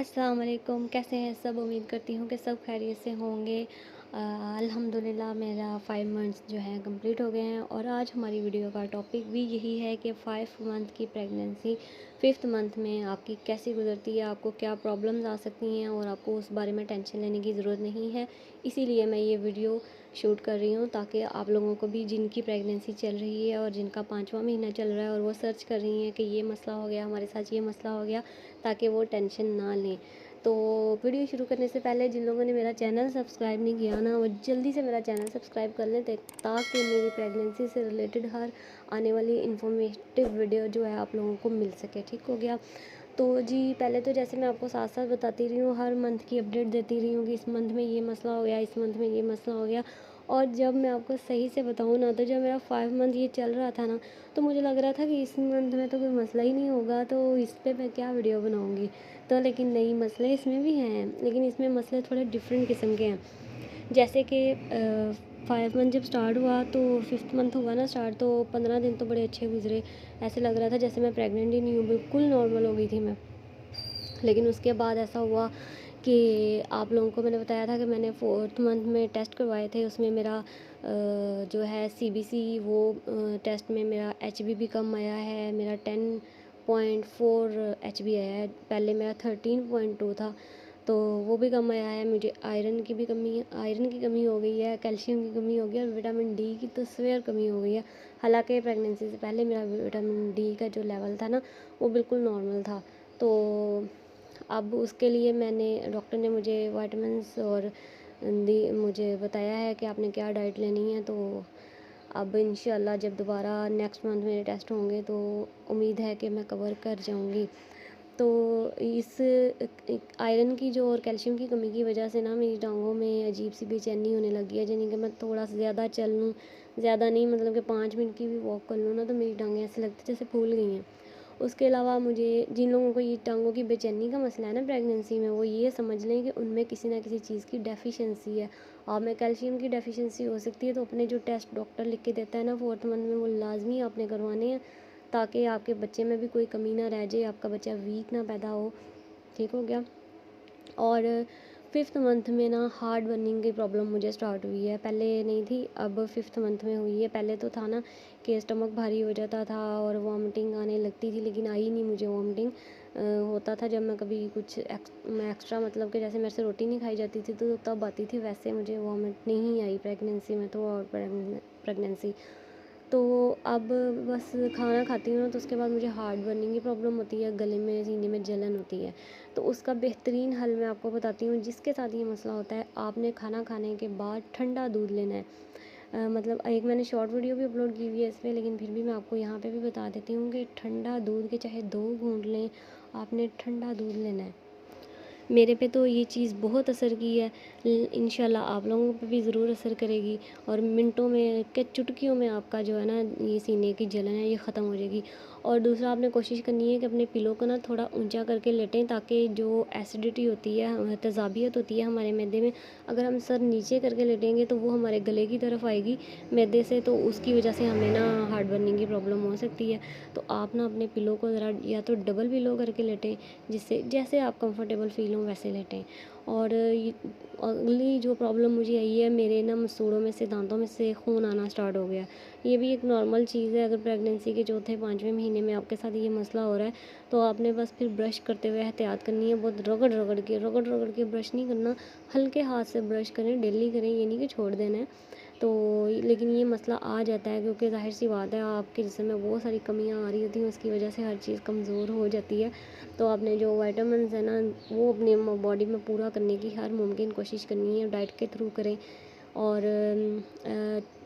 अस्सलाम वालेकुम, कैसे हैं सब? उम्मीद करती हूँ कि सब खैरियत से होंगे। अल्हम्दुलिल्लाह मेरा 5 मंथ्स जो हैं कंप्लीट हो गए हैं और आज हमारी वीडियो का टॉपिक भी यही है कि 5 मंथ की प्रेगनेंसी 5th मंथ में आपकी कैसी गुजरती है, आपको क्या प्रॉब्लम्स आ सकती हैं और आपको उस बारे में टेंशन लेने की ज़रूरत नहीं है। इसीलिए मैं ये वीडियो शूट कर रही हूँ ताकि आप लोगों को भी, जिनकी प्रेगनेंसी चल रही है और जिनका 5वां महीना चल रहा है और वो सर्च कर रही हैं कि ये मसला हो गया, हमारे साथ ये मसला हो गया, ताकि वो टेंशन ना लें। तो वीडियो शुरू करने से पहले जिन लोगों ने मेरा चैनल सब्सक्राइब नहीं किया ना, वो जल्दी से मेरा चैनल सब्सक्राइब कर लें ताकि मेरी प्रेगनेंसी से रिलेटेड हर आने वाली इन्फॉर्मेटिव वीडियो जो है आप लोगों को मिल सके। ठीक हो गया? तो जी, पहले तो जैसे मैं आपको साथ साथ बताती रही हूँ, हर मंथ की अपडेट देती रही हूँ कि इस मंथ में ये मसला हो गया, इस मंथ में ये मसला हो गया। और जब मैं आपको सही से बताऊँ ना, तो जब मेरा 5 मंथ ये चल रहा था ना, तो मुझे लग रहा था कि इस मंथ में तो कोई मसला ही नहीं होगा, तो इस पे मैं क्या वीडियो बनाऊँगी। तो लेकिन नहीं, मसले इसमें भी हैं, लेकिन इसमें मसले थोड़े डिफरेंट किस्म के हैं। जैसे कि 5 मंथ जब स्टार्ट हुआ तो 5th मंथ हुआ ना स्टार्ट, तो 15 दिन तो बड़े अच्छे गुजरे। ऐसे लग रहा था जैसे मैं प्रेग्नेंट ही नहीं हूँ, बिल्कुल नॉर्मल हो गई थी मैं। लेकिन उसके बाद ऐसा हुआ कि आप लोगों को मैंने बताया था कि मैंने 4th मंथ में टेस्ट करवाए थे, उसमें मेरा जो है सीबीसी, वो टेस्ट में मेरा एचबी भी कम आया है, मेरा 10.4 एचबी आया है। पहले मेरा 13.2 था, तो वो भी कम आया है। मुझे आयरन की कमी हो गई है, कैल्शियम की कमी हो गई है और विटामिन डी की तो सेवियर कमी हो गई है। हालांकि प्रेगनेंसी से पहले मेरा विटामिन डी का जो लेवल था ना, वो बिल्कुल नॉर्मल था। तो अब उसके लिए डॉक्टर ने मुझे विटामिन्स और मुझे बताया है कि आपने क्या डाइट लेनी है। तो अब इंशाल्लाह जब दोबारा नेक्स्ट मंथ मेरे टेस्ट होंगे तो उम्मीद है कि मैं कवर कर जाऊंगी। तो इस आयरन की जो और कैल्शियम की कमी की वजह से ना मेरी टांगों में अजीब सी बेचैनी होने लगी है। यानी कि मैं थोड़ा सा ज़्यादा चल लूँ, ज़्यादा नहीं, मतलब कि 5 मिनट की भी वॉक कर लूँ ना, तो मेरी टांगें ऐसे लगती जैसे फूल गई हैं। उसके अलावा मुझे, जिन लोगों को ये टांगों की बेचैनी का मसला है ना प्रेगनेंसी में, वो ये समझ लें कि उनमें किसी ना किसी चीज़ की डेफिशिएंसी है। आप में कैल्शियम की डेफिशिएंसी हो सकती है, तो अपने जो टेस्ट डॉक्टर लिख के देता है ना 4th मंथ में, वो लाजमी आपने करवाने हैं ताकि आपके बच्चे में भी कोई कमी ना रह जाए, आपका बच्चा वीक ना पैदा हो। ठीक हो गया? और 5th मंथ में ना हार्ट बर्निंग की प्रॉब्लम मुझे स्टार्ट हुई है। पहले नहीं थी, अब 5th मंथ में हुई है। पहले तो था ना कि स्टमक भारी हो जाता था और वॉमिटिंग आने लगती थी, लेकिन आई नहीं मुझे वॉमिटिंग। होता था जब मैं कभी कुछ एक्स्ट्रा, मतलब कि जैसे मेरे से रोटी नहीं खाई जाती थी तो तब आती थी, वैसे मुझे वॉमिट नहीं आई प्रेगनेंसी में तो, और प्रेगनेंसी। तो अब बस खाना खाती हूँ ना, तो उसके बाद मुझे हार्ट बर्निंग की प्रॉब्लम होती है, गले में सीने में जलन होती है। तो उसका बेहतरीन हल मैं आपको बताती हूँ। जिसके साथ ये मसला होता है, आपने खाना खाने के बाद ठंडा दूध लेना है। मतलब एक मैंने शॉर्ट वीडियो भी अपलोड की हुई है इस पर, लेकिन फिर भी मैं आपको यहाँ पे भी बता देती हूँ कि ठंडा दूध के चाहे 2 घूंट लें, आपने ठंडा दूध लेना है। मेरे पे तो ये चीज़ बहुत असर की है, इंशाल्लाह आप लोगों पे भी ज़रूर असर करेगी और मिनटों में के चुटकियों में आपका जो है ना, ये सीने की जलन है ये ख़त्म हो जाएगी। और दूसरा, आपने कोशिश करनी है कि अपने पिलो को ना थोड़ा ऊंचा करके लेटें, ताकि जो एसिडिटी होती है, तेज़ाबियत होती है हमारे मैदे में, अगर हम सर नीचे करके लेटेंगे तो वो हमारे गले की तरफ आएगी मैदे से, तो उसकी वजह से हमें ना हार्ट बर्निंग की प्रॉब्लम हो सकती है। तो आप ना अपने पिलो को ज़रा या तो डबल पिलो करके लेटें, जिससे जैसे आप कंफर्टेबल फील हो वैसे लेटें। और अगली जो प्रॉब्लम मुझे आई है, मेरे ना मसूड़ों में से, दांतों में से खून आना स्टार्ट हो गया। ये भी एक नॉर्मल चीज़ है। अगर प्रेगनेंसी के चौथे 5वें महीने में आपके साथ ये मसला हो रहा है, तो आपने बस फिर ब्रश करते हुए एहतियात करनी है। बहुत रगड़ के ब्रश नहीं करना, हल्के हाथ से ब्रश करें, डेली करें, ये नहीं कि छोड़ देना है। तो लेकिन ये मसला आ जाता है क्योंकि ज़ाहिर सी बात है, आपके जिस्म में बहुत सारी कमियां आ रही होती हैं, उसकी वजह से हर चीज़ कमज़ोर हो जाती है। तो आपने जो विटामिन्स है ना, वो अपने बॉडी में पूरा करने की हर मुमकिन कोशिश करनी है, डाइट के थ्रू करें। और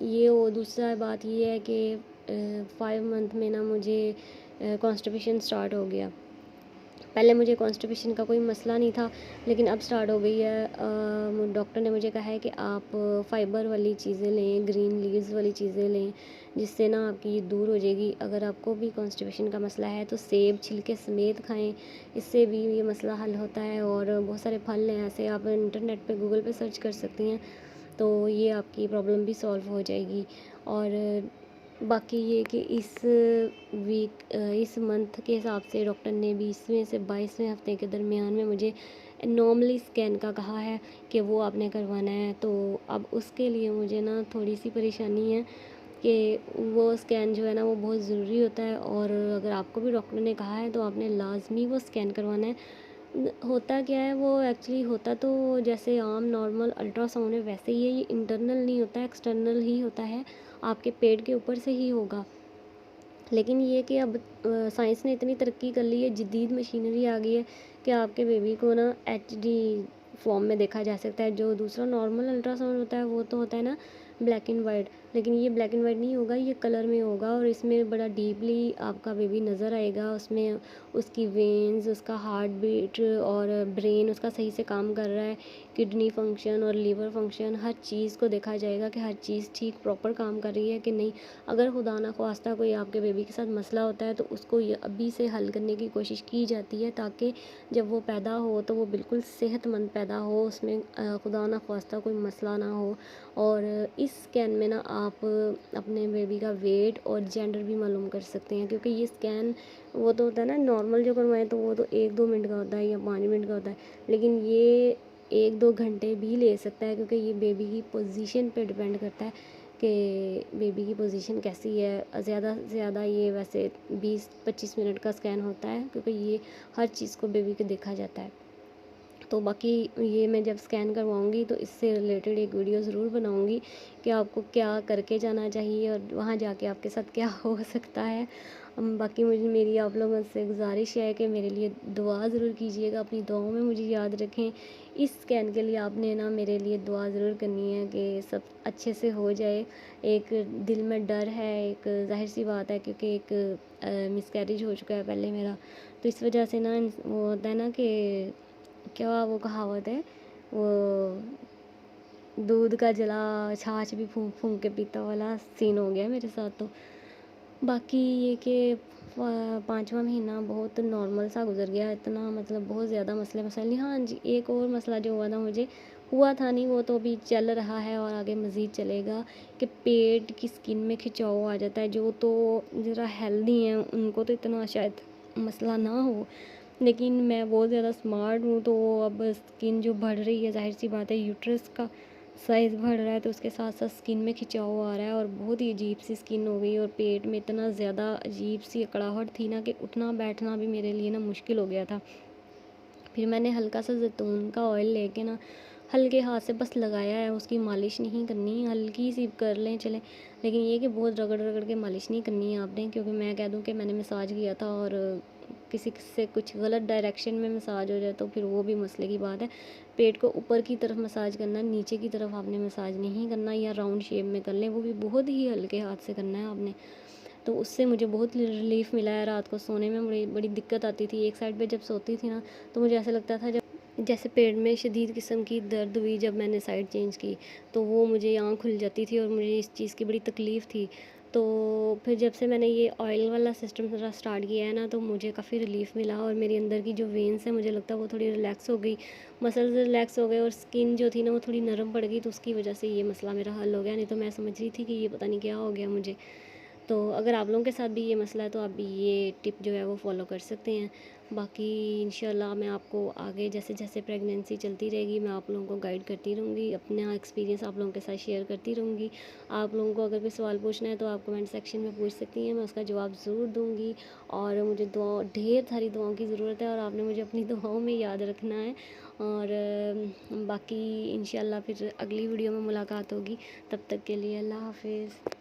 ये वो दूसरा बात ये है कि 5 मंथ में ना मुझे कॉन्स्टिपेशन स्टार्ट हो गया। पहले मुझे कॉन्स्टिपेशन का कोई मसला नहीं था, लेकिन अब स्टार्ट हो गई है। डॉक्टर ने मुझे कहा है कि आप फाइबर वाली चीज़ें लें, ग्रीन लीव्स वाली चीज़ें लें, जिससे ना आपकी दूर हो जाएगी। अगर आपको भी कॉन्स्टिपेशन का मसला है तो सेब छिलके समेत खाएं, इससे भी ये मसला हल होता है। और बहुत सारे फल हैं ऐसे, आप इंटरनेट पे, गूगल पे सर्च कर सकती हैं, तो ये आपकी प्रॉब्लम भी सॉल्व हो जाएगी। और बाकी ये कि इस मंथ के हिसाब से डॉक्टर ने 20वें से 22वें हफ्ते के दरमियान में मुझे नॉर्मली स्कैन का कहा है कि वो आपने करवाना है। तो अब उसके लिए मुझे ना थोड़ी सी परेशानी है कि वो स्कैन जो है ना वो बहुत ज़रूरी होता है, और अगर आपको भी डॉक्टर ने कहा है तो आपने लाजमी वो स्कैन करवाना है। होता क्या है, वो एक्चुअली होता तो जैसे आम नॉर्मल अल्ट्रासाउंड है वैसे ही है, ये इंटरनल नहीं होता है, एक्सटर्नल ही होता है, आपके पेट के ऊपर से ही होगा। लेकिन ये कि अब साइंस ने इतनी तरक्की कर ली है, जदीद मशीनरी आ गई है कि आपके बेबी को ना एचडी फॉर्म में देखा जा सकता है। जो दूसरा नॉर्मल अल्ट्रासाउंड होता है वो तो होता है ना ब्लैक एंड वाइट, लेकिन ये ब्लैक एंड वाइट नहीं होगा, ये कलर में होगा, और इसमें बड़ा डीपली आपका बेबी नज़र आएगा। उसमें उसकी वेन्स, उसका हार्ट बीट और ब्रेन उसका सही से काम कर रहा है, किडनी फंक्शन और लीवर फंक्शन, हर चीज़ को देखा जाएगा कि हर चीज़ ठीक प्रॉपर काम कर रही है कि नहीं। अगर खुदा ना ख्वास्ता कोई आपके बेबी के साथ मसला होता है तो उसको ये अभी से हल करने की कोशिश की जाती है, ताकि जब वो पैदा हो तो वो बिल्कुल सेहतमंद पैदा हो, उसमें खुदा ना ख्वास्ता कोई मसला ना हो। और इस स्कैन में ना आप अपने बेबी का वेट और जेंडर भी मालूम कर सकते हैं, क्योंकि ये स्कैन वो तो होता है ना नॉर्मल जो करवाएं तो वो तो 1-2 मिनट का होता है या 5 मिनट का होता है, लेकिन ये 1-2 घंटे भी ले सकता है, क्योंकि ये बेबी की पोजीशन पे डिपेंड करता है कि बेबी की पोजीशन कैसी है। ज़्यादा से ज़्यादा ये वैसे 20-25 मिनट का स्कैन होता है, क्योंकि ये हर चीज़ को बेबी को देखा जाता है। तो बाकी ये मैं जब स्कैन करवाऊँगी तो इससे रिलेटेड एक वीडियो ज़रूर बनाऊँगी कि आपको क्या करके जाना चाहिए और वहाँ जाके आपके साथ क्या हो सकता है। बाकी मुझे मेरी आप लोगों से गुजारिश है कि मेरे लिए दुआ ज़रूर कीजिएगा, अपनी दुआओं में मुझे याद रखें। इस स्कैन के लिए आपने ना मेरे लिए दुआ ज़रूर करनी है कि सब अच्छे से हो जाए। एक दिल में डर है, एक ज़ाहिर सी बात है, क्योंकि एक मिसकैरेज हो चुका है पहले मेरा, तो इस वजह से ना वो होता है ना कि क्या वो कहावत है, वो दूध का जला छाछ भी फूंक फूंक के पीता वाला सीन हो गया मेरे साथ। तो बाकी ये कि 5वां महीना बहुत नॉर्मल सा गुजर गया, इतना मतलब बहुत ज़्यादा मसले मसाइल नहीं। हाँ जी, एक और मसला जो हुआ था मुझे, हुआ था नहीं, वो तो अभी चल रहा है और आगे मज़ीद चलेगा, कि पेट की स्किन में खिंचाव आ जाता है। जो तो ज़रा हेल्दी हैं उनको तो इतना शायद मसला ना हो, लेकिन मैं बहुत ज़्यादा स्मार्ट हूँ, तो अब स्किन जो बढ़ रही है, ज़ाहिर सी बात है यूट्रस का साइज़ बढ़ रहा है, तो उसके साथ साथ स्किन में खिंचाव आ रहा है और बहुत ही अजीब सी स्किन हो गई, और पेट में इतना ज़्यादा अजीब सी अकड़ाहट थी ना कि उठना बैठना भी मेरे लिए ना मुश्किल हो गया था। फिर मैंने हल्का सा जैतून का ऑयल लेके ना हल्के हाथ से बस लगाया है, उसकी मालिश नहीं करनी, हल्की सी कर लें चले, लेकिन ये कि बहुत रगड़ रगड़ के मालिश नहीं करनी है आपने, क्योंकि मैं कह दूँ कि मैंने मसाज किया था और किसी से कुछ गलत डायरेक्शन में मसाज हो जाए तो फिर वो भी मसले की बात है। पेट को ऊपर की तरफ मसाज करना है, नीचे की तरफ आपने मसाज नहीं करना, या राउंड शेप में कर लें, वो भी बहुत ही हल्के हाथ से करना है आपने। तो उससे मुझे बहुत रिलीफ़ मिला है। रात को सोने में बड़ी बड़ी दिक्कत आती थी, एक साइड पे जब सोती थी ना तो मुझे ऐसा लगता था जब जैसे पेट में शदीद किस्म की दर्द हुई, जब मैंने साइड चेंज की तो वो मुझे आँख खुल जाती थी और मुझे इस चीज़ की बड़ी तकलीफ़ थी। तो फिर जब से मैंने ये ऑयल वाला सिस्टम थोड़ा स्टार्ट किया है ना तो मुझे काफ़ी रिलीफ़ मिला, और मेरी अंदर की जो वेन्स है मुझे लगता है वो थोड़ी रिलैक्स हो गई, मसल्स रिलैक्स हो गए, और स्किन जो थी ना वो थोड़ी नरम पड़ गई, तो उसकी वजह से ये मसला मेरा हल हो गया। नहीं तो मैं समझ रही थी कि ये पता नहीं क्या हो गया मुझे। तो अगर आप लोगों के साथ भी ये मसला है तो आप भी ये टिप जो है वो फॉलो कर सकते हैं। बाकी इंशाल्लाह मैं आपको आगे जैसे जैसे प्रेगनेंसी चलती रहेगी मैं आप लोगों को गाइड करती रहूँगी, अपना एक्सपीरियंस आप लोगों के साथ शेयर करती रहूँगी। आप लोगों को अगर कोई सवाल पूछना है तो आप कमेंट सेक्शन में पूछ सकती हैं, मैं उसका जवाब ज़रूर दूँगी। और मुझे दुआ ढेर सारी दुआओं की ज़रूरत है और आपने मुझे अपनी दुआओं में याद रखना है। और बाकी इंशाल्लाह फिर अगली वीडियो में मुलाकात होगी, तब तक के लिए अल्लाह हाफिज़।